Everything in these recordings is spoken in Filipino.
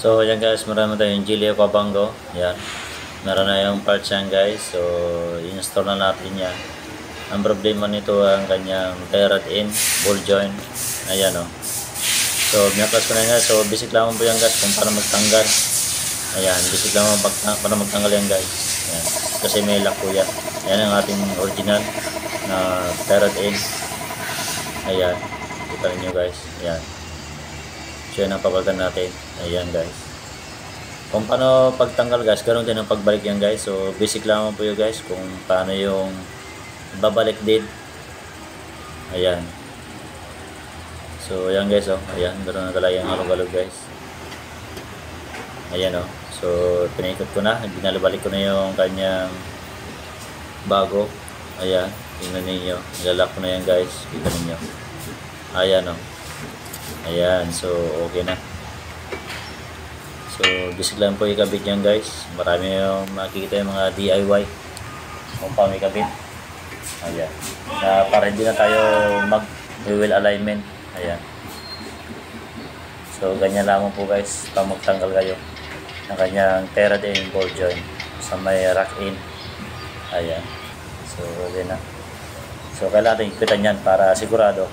So yan guys, meron na tayong Gilio Pabango. Yan. Meron na yung parts yan guys. So i-install na natin yan. Ang problema nito ang kanyang tie rod in, ball joint. Ayan o. So minaklas ko na yan guys. So basic lang po yan guys kung paano magtanggal. Ayan, basic lang para magtanggal yan guys. Ayan. Kasi may lock po yan. Ayan ang ating original na tie rod in. Ayan. Kita niyo guys. Ayan. So yan ang papalitan natin. Ayan guys. Kung paano pagtanggal guys, ganoon din ang pagbalik yan guys. So basic lang po yun guys kung paano yung babalik din. Ayan. So ayan guys oh. Ayan, ganoon na talaga yung halog-halog guys. Ayan oh. So pinaikot ko na, binalabalik ko na yung kanyang bago. Ayan, tingnan niyo. Nilalak ko na yan guys. Kita niyo. Ayan oh. Ayan, so okay na. So basic lang po ikabit yan guys. Marami yung makikita yung mga DIY kung paano ikabit. Ayan, para hindi na tayo mag wheel alignment. Ayan. So ganyan lamang po guys pag magtanggal kayo ng kanyang tie rod in ball joint sa may rack in. Ayan. So okay na. So kailangan natin ipitan yan para sigurado.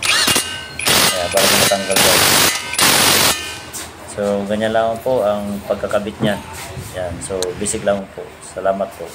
Ayan, para matanggal guys. So ganyan lang po ang pagkakabit niyan. Yan. So basic lang po. Salamat po.